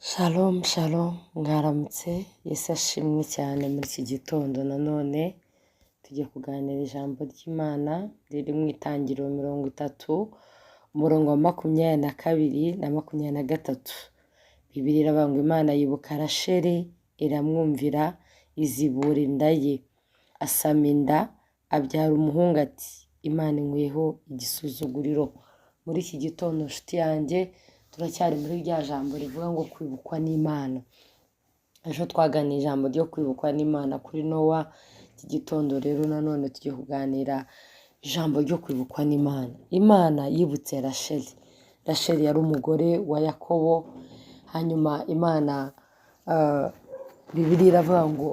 Shalom shalom mwaramutse Yesu ashimwe cyane muri iki gitondo nanone tujye kuganira ijambo ry'Imana riri mu Itangiriro 30 umurongo wa 22 na 23. Bibiliya iravuga ngo Imana yibuka Rasheli iramwumvira izibura inda ye, asama inda abyara umuhungu ati Imana inkweho igisuzuguriro. Muri iki gitondo nshuti yanjye turacyari muri rya jambo rivuga ngo kwibukwa n'Imana. Ejo twaganira ijambo ryo kwibukwa n'Imana kuri Nowa. Iki gitondo rero nanone tugiye kuganira ijambo ryo kwibukwa n'Imana. Imana yibutse Rasheli. Rasheli yari umugore wa Yakobo. Hanyuma Imana Bibiliya iravuga ngo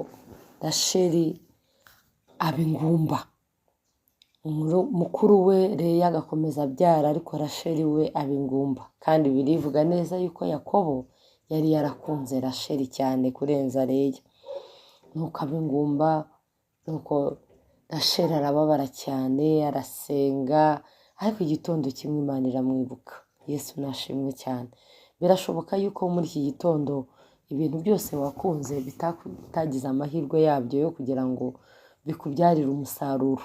Rasheli aba ingumba. Mukuru we Leya agakomeza abyara, ariko Rasheli we aba ingumba. Kandi birivuga neza yuko Yakobo yari yarakunze Rasheli cyane kurenza Leya. Nuko aba ingumba, nuko Rasheli arababara cyane, arasenga, ariko igitondo kimwe Imana iramwibuka. Yesu nashimwe cyane. Birashoboka yuko muri iki gitondo ibintu byose wakunze bitagize amahirwe yabyo yo kugira ngo bikubyarire umusaruro.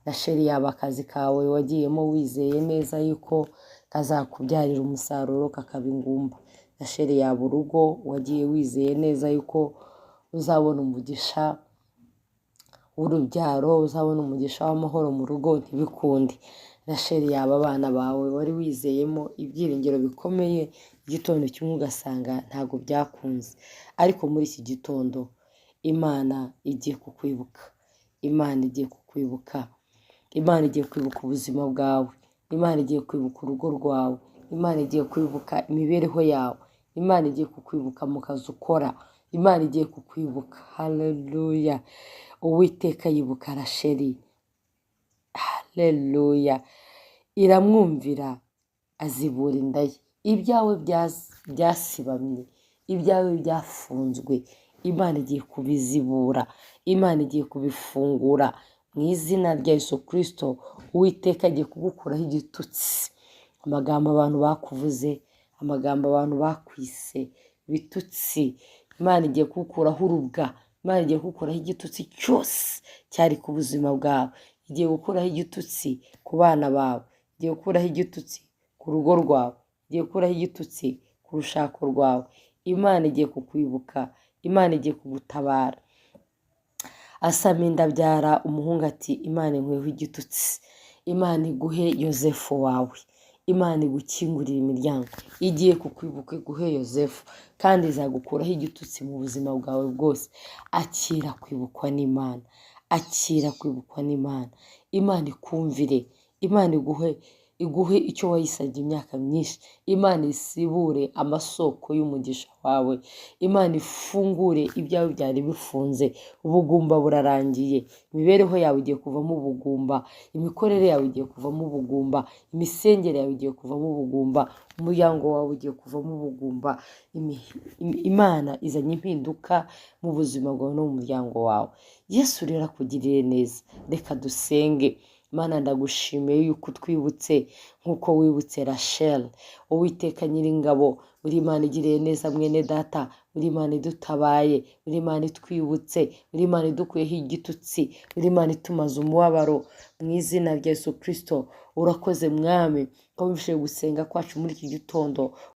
Rasheli yaba akazi kawe wagiyemo wizeye neza yuko kazakubyarira umusaruro kakaba ingumba. Rasheli yaba urugo wagiye wizeye neza yuko uzabona umugisha w'urubyaro, uzabona umugisha w'amahoro mu rugo, ntibikunde. Rasheli yaba abana bawe wari wizeyemo ibyiringiro bikomeye, igitondo kimwe ugasanga ntabwo byakunze. Ariko muri iki gitondo Imana igiye kukwibuka. Imana igiye kukwibuka. Imana igiye kwibuka ubuzima bwawe. Imana igiye kwibuka urugo rwawe. Imana igiye kwibuka imibereho yawe. Imana igiye kukwibuka mu kazi ukora. Imana igiye kukwibuka. Haleluya. Uwiteka yibuka Rasheli. Haleluya. Iramwumvira azibura inda ye. Ibyawe byasibamye, ibyawe byafunzwe, Imana igiye kubizibura. Imana igiye kubifungura. Mu izina rya Yesu Kristo, Uwiteka agiye kugukuraho igitutsi. Amagambo abantu bakuvuze, amagambo abantu bakwise, bitutsi. Imana igiye kugukuraho urubwa. Imana igiye kugukuraho igitutsi cyose cyari ku buzima bwawe. Igiye gukuraho igitutsi ku bana bawe. Igiye gukuraho igitutsi ku rugo rwawe. Igiye gukuraho igitutsi ku rushako rwawe. Imana igiye kukwibuka. Imana igiye kugutabara. Asama inda abyara umuhungu ati Imana inkweho igitutsi. Imana iguhe Yosefu wawe. Imana igukingurira imiryango. Igiye kukwibuka iguhe Yosefu, kandi izagukuraho igitutsi mu buzima bwawe bwose. Akira kwibukwa n'Imana. Akira kwibukwa n'Imana. Imana ikumvire. Imana iguhe icyo wayisabye imyaka myinshi. Imana isibure amasoko y'umugisha wawe. Imana ifungure ibyawe byari bifunze. Ubugumba burarangiye. Imibereho yawe igiye kuvamo ubugumba. Imikorere yawe igiye kuvamo ubugumba. Imisengere yawe igiye kuvamo ubugumba. Umuryango wawe ugiye kuvamo ubugumba. Imana izanye impinduka mu buzima bwawe no mu muryango wawe. Yesu rero akugirire neza. Reka dusenge. Mana ndagushimiye yuko twibutse nkuko wibutse Rasheli. Uwiteka Nyiringabo, uri Imana igiriye neza mwene data, uri Imana idutabaye, uri Imana itwibutse, uri Imana idukuyeho igitutsi, uri Imana itumaze umubabaro. Mu izina rya Yesu Kristo urakoze Mwami ko wumvise gusenga kwacu muri iki gitondo.